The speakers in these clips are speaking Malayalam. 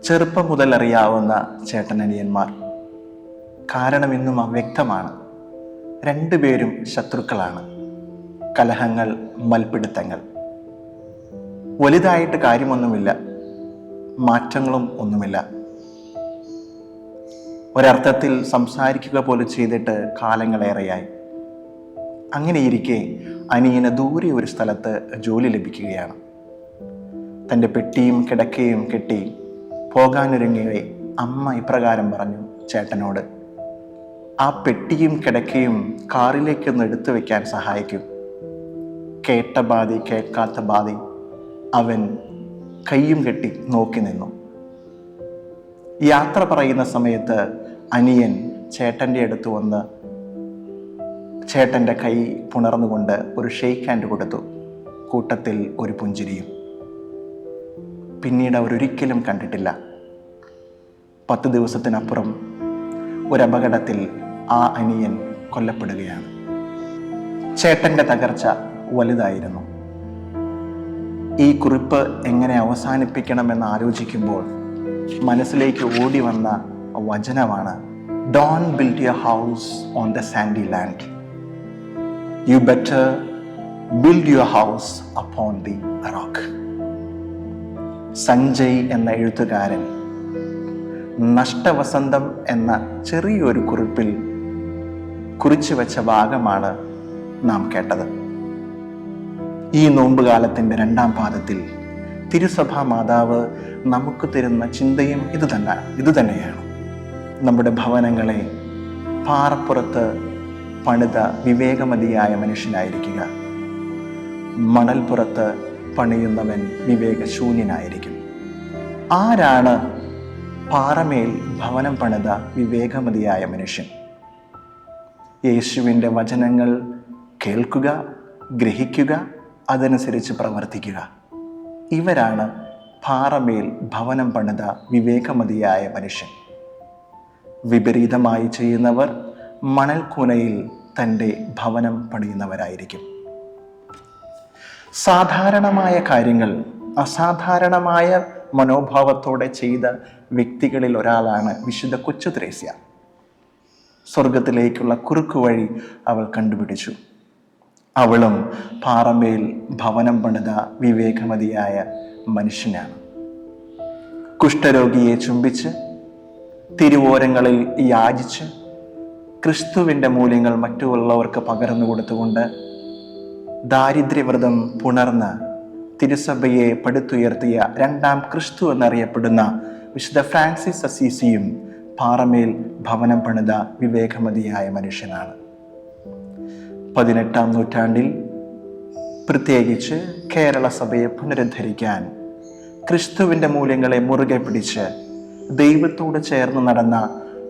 ചെറുപ്പം മുതൽ അറിയാവുന്ന ചേട്ടനനിയന്മാർ. കാരണം ഇന്നും അവ്യക്തമാണ്. രണ്ടുപേരും ശത്രുക്കളാണ്. കലഹങ്ങൾ, മൽപ്പിടുത്തങ്ങൾ. വലുതായിട്ട് കാര്യമൊന്നുമില്ല, മാറ്റങ്ങളും ഒന്നുമില്ല. ഒരർത്ഥത്തിൽ സംസാരിക്കുക പോലും ചെയ്തിട്ട് കാലങ്ങളേറെയായി. അങ്ങനെയിരിക്കെ അനിയന് ദൂരെ ഒരു സ്ഥലത്ത് ജോലി ലഭിക്കുകയാണ്. തൻ്റെ പെട്ടിയും കിടക്കയും കെട്ടി പോകാനൊരുങ്ങിയ അമ്മ ഇപ്രകാരം പറഞ്ഞു ചേട്ടനോട്: ആ പെട്ടിയും കിടക്കയും കാറിലേക്കൊന്ന് എടുത്തു വെക്കാൻ സഹായിക്കും. കേട്ട ബാധി കേൾക്കാത്ത ബാധി അവൻ കയ്യും കെട്ടി നോക്കി നിന്നു. യാത്ര പറയുന്ന സമയത്ത് അനിയൻ ചേട്ടൻ്റെ അടുത്ത് വന്ന് ചേട്ടൻ്റെ കൈ പുണർന്നുകൊണ്ട് ഒരു ഷെയ്ക്ക് ഹാൻഡ് കൊടുത്തു. കൂട്ടത്തിൽ ഒരു പുഞ്ചിരിയും. പിന്നീട് അവരൊരിക്കലും കണ്ടിട്ടില്ല. 10 ദിവസത്തിനപ്പുറം ഒരപകടത്തിൽ ആ അനിയൻ കൊല്ലപ്പെടുകയാണ്. ചേട്ടൻ്റെ തകർച്ച വലുതായിരുന്നു. ഈ കുറിപ്പ് എങ്ങനെ അവസാനിപ്പിക്കണമെന്ന് ആലോചിക്കുമ്പോൾ മനസ്സിലേക്ക് ഓടി വന്ന വചനമാണ്: Don't build your house on the sandy land. You better build your house upon the rock. Sanjay എന്ന എഴുത്തുകാരൻ നഷ്ടവസന്തം എന്ന ചെറിയൊരു കുറിപ്പിൽ കുറിച്ചു വെച്ച ഭാഗമാണ് നാം കേട്ടത്. ഈ നോമ്പുകാലത്തിൻ്റെ 2ാം പാദത്തിൽ തിരുസഭാ മാതാവ് നമുക്ക് തരുന്ന ചിന്തയും ഇതുതന്നെയാണ്. നമ്മുടെ ഭവനങ്ങളെ പാറപ്പുറത്ത് പണിത വിവേകമതിയായ മനുഷ്യനായിരിക്കുക. മണൽപ്പുറത്ത് പണിയുന്നവൻ വിവേകശൂന്യനായിരിക്കും. ആരാണ് പാറമേൽ ഭവനം പണിത വിവേകമതിയായ മനുഷ്യൻ? യേശുവിൻ്റെ വചനങ്ങൾ കേൾക്കുക, ഗ്രഹിക്കുക, അതനുസരിച്ച് പ്രവർത്തിക്കുക. ഇവരാണ് പാറമേൽ ഭവനം പണിത വിവേകമതിയായ മനുഷ്യൻ. വിപരീതമായി ചെയ്യുന്നവർ മണൽക്കൂനയിൽ തൻ്റെ ഭവനം പണിയുന്നവരായിരിക്കും. സാധാരണമായ കാര്യങ്ങൾ അസാധാരണമായ മനോഭാവത്തോടെ ചെയ്ത വ്യക്തികളിൽ ഒരാളാണ് വിശുദ്ധ കൊച്ചു ത്രേസ്യ. സ്വർഗത്തിലേക്കുള്ള കുറുക്കുവഴി അവൾ കണ്ടുപിടിച്ചു. അവളും പാറമേൽ ഭവനം പണിത വിവേകമതിയായ മനുഷ്യനാണ്. കുഷ്ഠരോഗിയെ ചുംബിച്ച്, തിരുവോരങ്ങളിൽ യാചിച്ച്, ക്രിസ്തുവിൻ്റെ മൂല്യങ്ങൾ മറ്റുള്ളവർക്ക് പകർന്നു കൊടുത്തുകൊണ്ട്, ദാരിദ്ര്യവ്രതം പുണർന്ന് തിരുസഭയെ പടുത്തുയർത്തിയ 2ാം ക്രിസ്തു എന്നറിയപ്പെടുന്ന വിശുദ്ധ ഫ്രാൻസിസ് അസീസിയും പാറമേൽ ഭവനം പണിത വിവേകമതിയായ മനുഷ്യനാണ്. 18ാം നൂറ്റാണ്ടിൽ പ്രത്യേകിച്ച് കേരള സഭയെ പുനരുദ്ധരിക്കാൻ ക്രിസ്തുവിൻ്റെ മൂല്യങ്ങളെ മുറുകെ പിടിച്ച് ദൈവത്തോട് ചേർന്ന് നടന്ന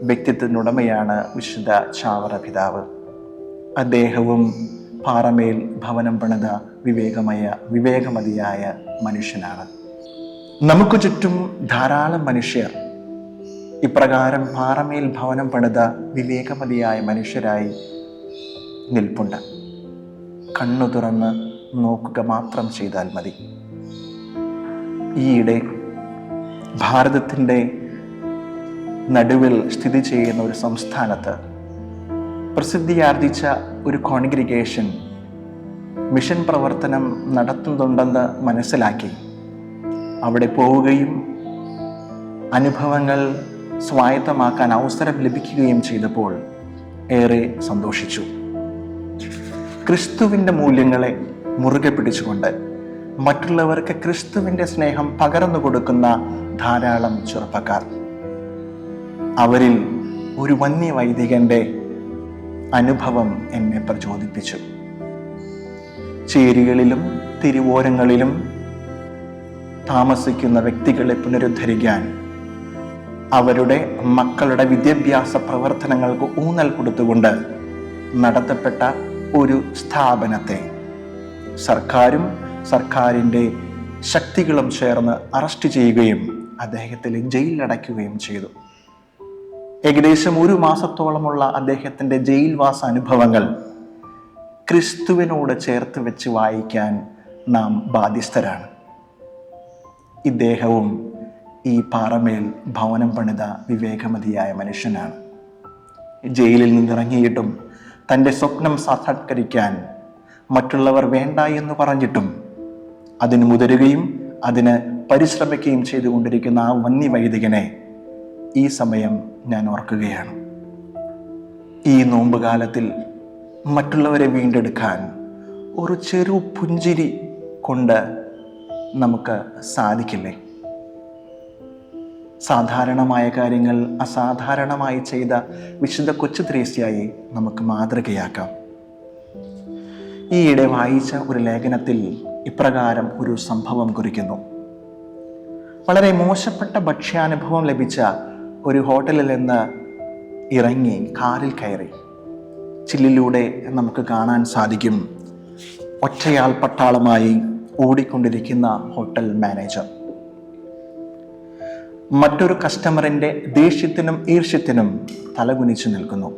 വ്യക്തിത്വത്തിനുടമയാണ് വിശുദ്ധ ചാവറ പിതാവ്. അദ്ദേഹവും പാറമേൽ ഭവനം പണിത വിവേകമതിയായ മനുഷ്യനാണ്. നമുക്ക് ചുറ്റും ധാരാളം മനുഷ്യർ ഇപ്രകാരം പാറമേൽ ഭവനം പണിത വിവേകമതിയായ മനുഷ്യരായി നിൽപ്പുണ്ട്. കണ്ണു തുറന്ന് നോക്കുക മാത്രം ചെയ്താൽ മതി. ഈയിടെ ഭാരതത്തിൻ്റെ നടുവിൽ സ്ഥിതി ചെയ്യുന്ന ഒരു സംസ്ഥാനത്ത് പ്രസിദ്ധിയാർജിച്ച ഒരു കോൺഗ്രിഗേഷൻ മിഷൻ പ്രവർത്തനം നടത്തുന്നുണ്ടെന്ന് മനസ്സിലാക്കി അവിടെ പോവുകയും അനുഭവങ്ങൾ സ്വായത്തമാക്കാൻ അവസരം ലഭിക്കുകയും ചെയ്തപ്പോൾ ഏറെ സന്തോഷിച്ചു. ക്രിസ്തുവിൻ്റെ മൂല്യങ്ങളെ മുറുകെ പിടിച്ചുകൊണ്ട് മറ്റുള്ളവർക്ക് ക്രിസ്തുവിൻ്റെ സ്നേഹം പകർന്നു കൊടുക്കുന്ന ധാരാളം ചെറുപ്പക്കാർ. അവരിൽ ഒരു വന്യവൈദികൻ്റെ അനുഭവം എന്നെ പ്രചോദിപ്പിച്ചു. ചേരികളിലും തിരുവോരങ്ങളിലും താമസിക്കുന്ന വ്യക്തികളെ പുനരുദ്ധരിക്കാൻ അവരുടെ മക്കളുടെ വിദ്യാഭ്യാസ പ്രവർത്തനങ്ങൾക്ക് ഊന്നൽ കൊടുത്തുകൊണ്ട് നടത്തപ്പെട്ട ഒരു സ്ഥാപനത്തെ സർക്കാരും സർക്കാരിൻ്റെ ശക്തികളും ചേർന്ന് അറസ്റ്റ് ചെയ്യുകയും അദ്ദേഹത്തെ ജയിലിലടയ്ക്കുകയും ചെയ്തു. ഏകദേശം 1 മാസത്തോളമുള്ള അദ്ദേഹത്തിൻ്റെ ജയിൽവാസ അനുഭവങ്ങൾ ക്രിസ്തുവിനോട് ചേർത്ത് വെച്ച് വായിക്കാൻ നാം ബാധ്യസ്ഥരാണ്. ഇദ്ദേഹവും ഈ പാറമേൽ ഭവനം പണിത വിവേകമതിയായ മനുഷ്യനാണ്. ജയിലിൽ നിന്നിറങ്ങിയിട്ടും തൻ്റെ സ്വപ്നം സാക്ഷാത്കരിക്കാൻ മറ്റുള്ളവർ വേണ്ട എന്ന് പറഞ്ഞിട്ടും അതിന് മുതിരുകയും അതിന് പരിശ്രമിക്കുകയും ചെയ്തുകൊണ്ടിരിക്കുന്ന ആ വന്യവൈദികനെ ഈ സമയം ഞാൻ ഓർക്കുകയാണ്. ഈ നോമ്പുകാലത്തിൽ മറ്റുള്ളവരെ വീണ്ടെടുക്കാൻ ഒരു ചെറു പുഞ്ചിരി കൊണ്ട് നമുക്ക് സാധിക്കില്ലേ? സാധാരണമായ കാര്യങ്ങൾ അസാധാരണമായി ചെയ്ത വിശുദ്ധ കൊച്ചു ത്രേസ്യായെ നമുക്ക് മാതൃകയാക്കാം. ഈയിടെ വായിച്ച ഒരു ലേഖനത്തിൽ ഇപ്രകാരം ഒരു സംഭവം കുറിക്കുന്നു. വളരെ മോശപ്പെട്ട ഭക്ഷ്യാനുഭവം ലഭിച്ച ഒരു ഹോട്ടലിൽ നിന്ന് ഇറങ്ങി കാറിൽ കയറി ചില്ലിലൂടെ നമുക്ക് കാണാൻ സാധിക്കും ഒറ്റയാൾ പട്ടാളമായി ഓടിക്കൊണ്ടിരിക്കുന്ന ഹോട്ടൽ മാനേജർ. മറ്റൊരു കസ്റ്റമറിൻ്റെ ദേഷ്യത്തിനും ഈർഷ്യത്തിനും തലകുനിച്ചു നിൽക്കുന്നു.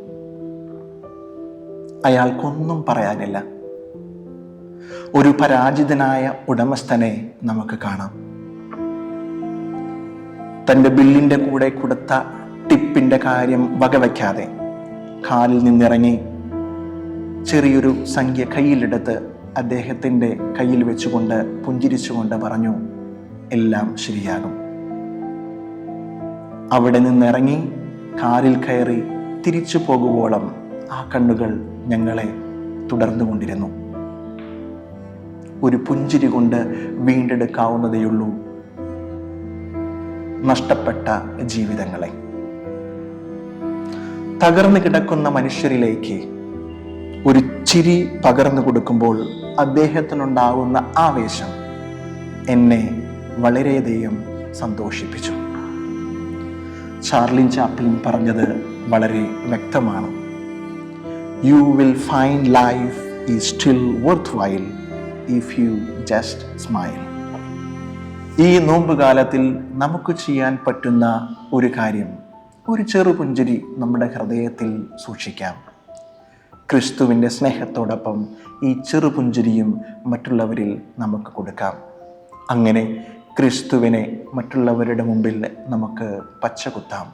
അയാൾക്കൊന്നും പറയാനില്ല. ഒരു പരാജിതനായ ഉടമസ്ഥനെ നമുക്ക് കാണാം. തൻ്റെ ബില്ലിൻ്റെ കൂടെ കൊടുത്ത ടിപ്പിൻ്റെ കാര്യം വകവയ്ക്കാതെ കാലിൽ നിന്നിറങ്ങി ചെറിയൊരു സംഖ്യ കയ്യിലെടുത്ത് അദ്ദേഹത്തിൻ്റെ കയ്യിൽ വെച്ചുകൊണ്ട് പുഞ്ചിരിച്ചുകൊണ്ട് പറഞ്ഞു, എല്ലാം ശരിയാകും. അവിടെ നിന്നിറങ്ങി കാറിൽ കയറി തിരിച്ചു പോകുവോളം ആ കണ്ണുകൾ ഞങ്ങളെ തുടർന്നുകൊണ്ടിരുന്നു. ഒരു പുഞ്ചിരി കൊണ്ട് വീണ്ടെടുക്കാവുന്നതേയുള്ളൂ നഷ്ടപ്പെട്ട ജീവിതങ്ങളെ. തകർന്നു കിടക്കുന്ന മനുഷ്യരിലേക്ക് ഒരു ചിരി പകർന്നു കൊടുക്കുമ്പോൾ അദ്ദേഹത്തിനുണ്ടാകുന്ന ആവേശം എന്നെ വളരെയധികം സന്തോഷിപ്പിച്ചു. ചാർലി ചാപ്ലിൻ പറഞ്ഞത് വളരെ വ്യക്തമാണ്. You will find life is still worth while if you just smile. ഈ നോമ്പുകാലത്തിൽ നമുക്ക് ചെയ്യാൻ പറ്റുന്ന ഒരു കാര്യം, ഒരു ചെറുപുഞ്ചിരി നമ്മുടെ ഹൃദയത്തിൽ സൂക്ഷിക്കാം. ക്രിസ്തുവിൻ്റെ സ്നേഹത്തോടൊപ്പം ഈ ചെറുപുഞ്ചിരിയും മറ്റുള്ളവരിൽ നമുക്ക് കൊടുക്കാം. അങ്ങനെ ക്രിസ്തുവിനെ മറ്റുള്ളവരുടെ മുമ്പിൽ നമുക്ക് പച്ചകുത്താം.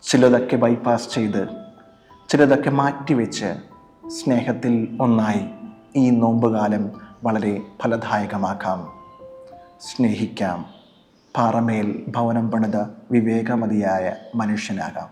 ചിലതൊക്കെ ബൈപ്പാസ് ചെയ്ത്, ചിലതൊക്കെ മാറ്റിവെച്ച് സ്നേഹത്തിൽ ഒന്നായി ഈ നോമ്പുകാലം വളരെ ഫലദായകമാക്കാം. സ്നേഹിക്കാം. പാറമേൽ ഭവനം പണിത വിവേകമതിയായ മനുഷ്യനാകാം.